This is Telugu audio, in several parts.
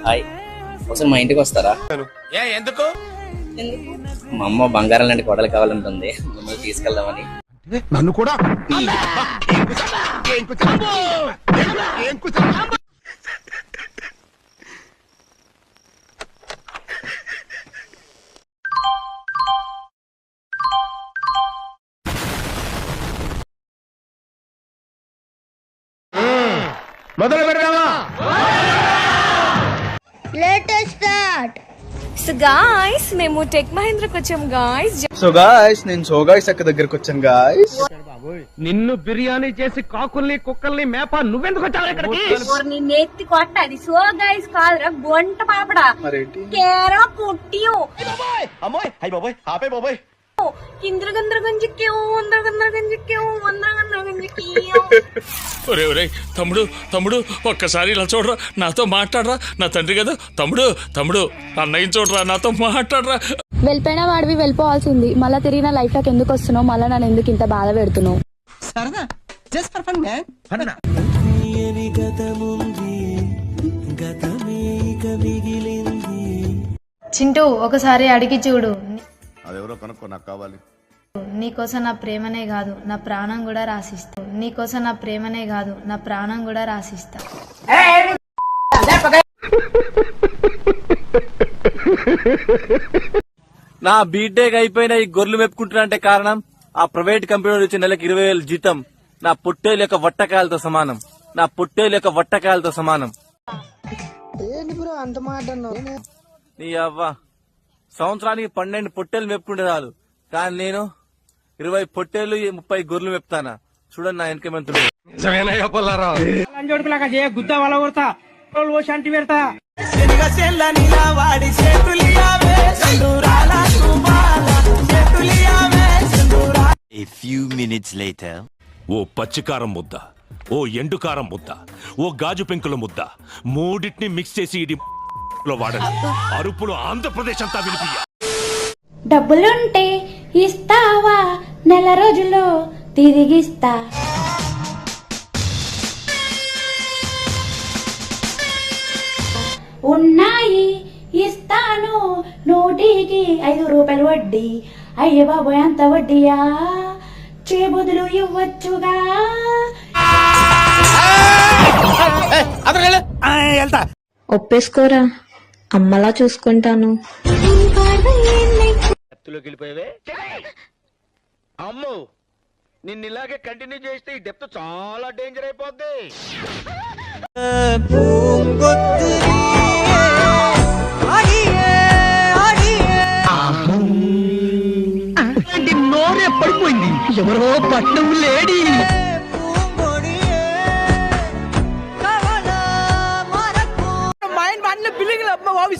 హాయ్, ఒకసారి మా ఇంటికి వస్తారా? ఎందుకు? మా అమ్మ బంగారం లాంటి కోడలు కావాలంటుంది, మిమ్మల్ని తీసుకెళ్దామని. నన్ను కూడా మొదలు పెడదామా? సో గాయ్స్ మేము టెక్ మహేంద్రకు వచ్చాం గాయ్స్. సో గాయ్స్ నేను సోగాయ్స్ అక్క దగ్గరకు వచ్చాను గాయ్స్. నిన్ను బిర్యానీ చేసి కాకుల్ని కుక్కల్ని మేప నువ్వెందుకు వచ్చావు ఇక్కడికి? నీ నెత్తి కొట్టది. సో గాయ్స్ కాదురా గొంట పాపడా, కేరళ పుట్టియు అమ్మాయి అయ్యి బాబాయ్ ఆపే బాబాయ్. కిందర గందర గంజిక్కి ఒరే తమ్ముడు తమ్ముడు ఒక్కసారి ఇలా చూడరా, నాతో మాట్లాడరా. నా తండ్రి కదా తమ్ముడు, తమ్ముడు అన్నయ్య చూడరా, నాతో మాట్లాడరా. వెళ్ళిపోయిన వాడివి వెళ్ళిపోవాల్సింది. మళ్ళా తిరిగి నా లైఫ్ లోకి ఎందుకు వస్తున్నావు? మళ్ళా నన్ను ఎందుకు ఇంత బాధ పెడుతున్నావు? చింటూ ఒకసారి అడిగి చూడు. అదెవరో కనుక్కో, నాకు కావాలి. నీకోసం నా ప్రేమనే కాదు నా ప్రాణం కూడా రాసిస్తా. నీకోసం నా ప్రేమనే కాదు నా ప్రాణం కూడా రాసిస్తా. నా బీటెక్ అయిపోయిన ఈ గొర్రెలు మెప్పుకుంటున్నా కారణం ఆ ప్రైవేట్ కంపెనీ వచ్చే నెలకు 20,000 జీతం నా పొట్టేలు యొక్క వట్టకాయలతో సమానం. నా పొట్టేలు యొక్క వట్టకాయలతో సమానం. నీ అవ్వ సంవత్సరానికి 12 పొట్టేలు మెప్పుకుంటే చాలు, కానీ నేను 20 పొట్టేలు 30 గొర్రెలు మెప్తానా. చూడండి నా వెనకమెంతుడు. ఓ పచ్చికారం ముద్ద, ఓ ఎండుకారం ముద్ద, ఓ గాజు పెంకుల ముద్ద, మూడింటిని మిక్స్ చేసి ఇది వాడండి. అరుపులు ఆంధ్రప్రదేశ్ అంతా వినిపియ్య. డబ్బులుంటే ఇస్తావా? నెల రోజుల్లో తిరిగిస్తా. ఉన్నాయి ఇస్తాను 100కి 5 రూపాయలు వడ్డీ. అయ్య బాబోయ్ అంత వడ్డీయా? చేబుదులు ఇవ్వచ్చుగా. ఒప్పేసుకోరా, అమ్మలా చూసుకుంటాను. అమ్మో నిన్ను ఇలాగే కంటిన్యూ చేస్తే ఈ డెప్త్ చాలా డేంజర్ అయిపోద్ది. నోరే పడిపోయింది. ఎవరో పట్నం lady.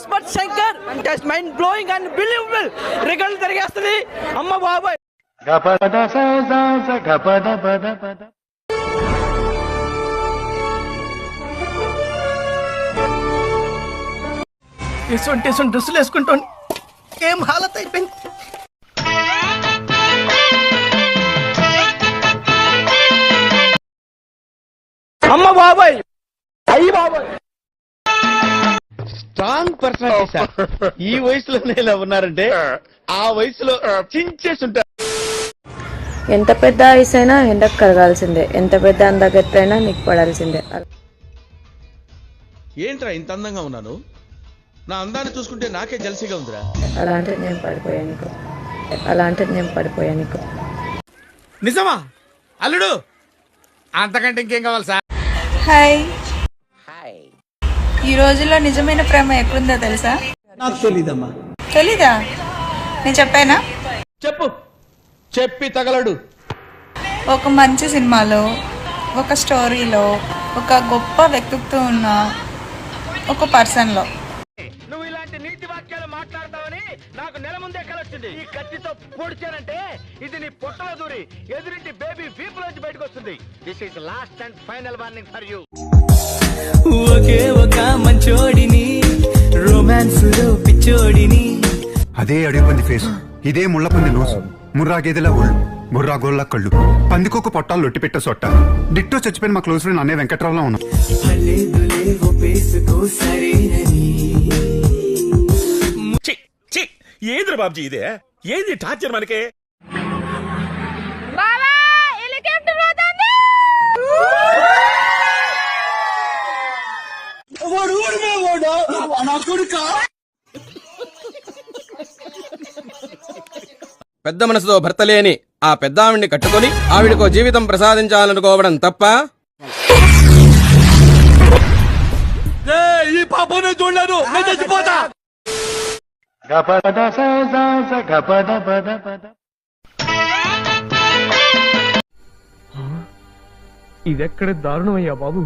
Smart Shankar mind blowing and believable రికార్డులు తిరిగేస్తుంది. అమ్మ బాబాయ్ ఎటువంటి డ్రెస్సులు వేసుకుంటాను, ఏం హాలత్ అయిపోయింది. అమ్మ బాబాయ్ అయ్యి బాబాయ్. Strong personality sir. ఈ వయసులోనే ఇలా ఉన్నారంటే ఆ వయసులో చించేస్తుంటారు. ఎంత పెద్ద ఐస్ అయినా ఎండకు కరగాల్సిందే, ఎంత పెద్ద అందగత్తైనా నీకు పడాల్సిందే. ఏంట్రా ఇంత అందంగా ఉన్నాను? నా అందాన్ని చూసుకుంటే నాకే జలసిగా ఉందిరా. అలాంటిది నేను పడిపోయాను. నిజమా అల్లుడు? అంతకంటే ఇంకేం కావాలి సార్? హాయ్. ఈ రోజుల్లో నిజమైన ప్రేమ ఎక్కడుందో తెలుసా? నాకు తెలీదమ్మా. తెలీదా? నేను చెప్పానా? చెప్పు, చెప్పి తగలడు. ఒక మంచి సినిమాలో, ఒక స్టోరీలో, ఒక గొప్ప వ్యక్తిత్వం ఉన్న ఒక పర్సన్లో. నువ్వు ఇలాంటి నీతి వాక్యాలు మాట్లాడతావని నాకు నెల ముందే కలొచ్చింది. ఈ కత్తితో పొడిచానంటే ఇది నీ పొట్టలో దూరి ఎదురింటి బేబీ వీపులోంచి బయటకు వస్తుంది. This is last and final warning for you. ఒకే ఒక మంచోడిని, రొమాన్స్ లో పిచ్చోడిని. అదే అడుగుపంది ఫేస్, ఇదే ముళ్ళపంది నోసు, ముర్రా గేదెలా ఒళ్ళు. బుర్రా గోళ్ళ కళ్ళు, పందికొక పొట్టాలు లొట్టి పెట్టే సొట్ట, డిట్టో చచ్చిపోయిన మా క్లోజ్ ఫ్రెండ్ అన్నయ్య వెంకట్రావులో ఉన్నాం. ఏది బాబ్జీ ఇదే? ఏది టార్చర్ మనకే? పెద్ద మనసుతో భర్త లేని ఆ పెద్ద ఆవిడ్ని కట్టుకొని ఆవిడకో జీవితం ప్రసాదించాలనుకోవడం తప్ప? ఈ పాపనే చూడలేదు, నేను చచ్చిపోతా. ఇదెక్కడ దారుణమయ్యా బాబు.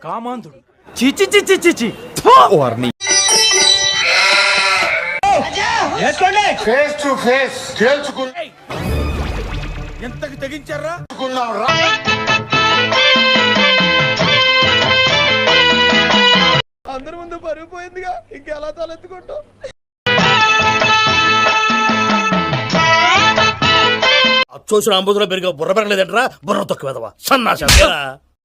కామాంధుడు. ఎంతకి తెగించారా? అందరి ముందు పరుగు పోయిందిగా, ఇంకెలా తలెత్తుకుంటాం? చూసిన అంబుధులో పెరిగే బుర్ర పెరగలేదంటరా, బుర్ర తొక్కువేదవా సన్నాసి.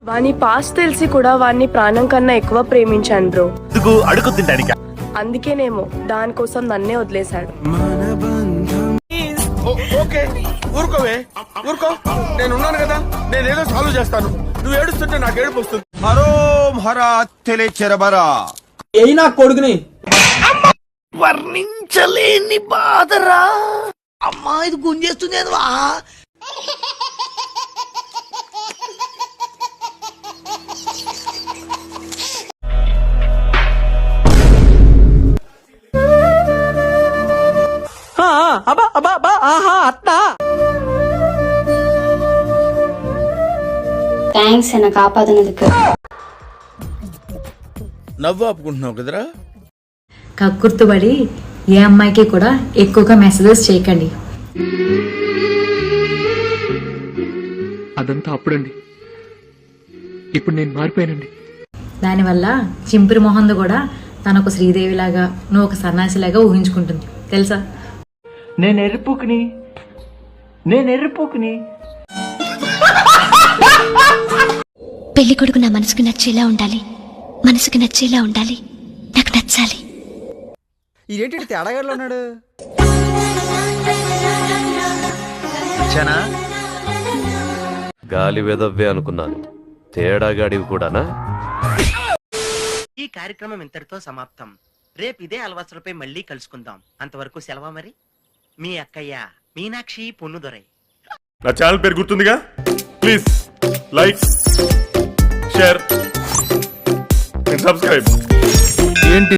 వాని పాస్ తెలిసి కూడా వాడిని ప్రాణం కన్నా ఎక్కువ ప్రేమించాను బ్రో. అడుగు తింటానిక. అందుకేనేమో దానికోసం నన్నే వదిలేశాడు. ఓకే, ఊరుకోవే, ఊరుకో. నేనున్నాను కదా, నేనేదో సాల్వ్ చేస్తాను. నువ్వు ఏడుస్తుంటే నాకు ఏడుపు వస్తుంది. అయినా కొడుకుని వర్ణించలేని బాధరా అమ్మా, ఇది గుంజేస్తుంది. థ్యాంక్స్ అన్న కాపాదనందుకు. నవ్వు ఆపుకుంటున్నావు కదరా? కక్కుర్తుబడి ఏ అమ్మాయికి కూడా ఎక్కువగా మెసేజెస్ చేయకండి. అదంతా అప్పుడండి, ఇప్పుడు నేను మారిపోయానండి. దానివల్ల చింపిరి మొహంది కూడా తనొక శ్రీదేవిలాగా నువ్వు ఒక సన్నాసిలాగా ఊహించుకుంటుంది తెలుసా? నేను ఎర్రిపోకుని పెళ్లి కొడుకు నా మనసుకు నచ్చేలా ఉండాలి, మనసుకు నచ్చేలా ఉండాలి, నాకు నచ్చాలి. ఇదేంటి తేడాగాడులో ఉన్నాడు? గాలి వెదవ్వే అనుకున్నాను, తేడాగాడివి కూడానా? ఈ కార్యక్రమం ఇంతటితో సమాప్తం. రేపు ఇదే అలవాసులపై మళ్ళీ కలుసుకుందాం. అంతవరకు సెలవు మరి. మీ అక్కయ్య మీనాక్షి పొన్నుదొరై. నా ఛానల్ పేరు గుర్తుందిగా? Please like, share and subscribe. ఏంటి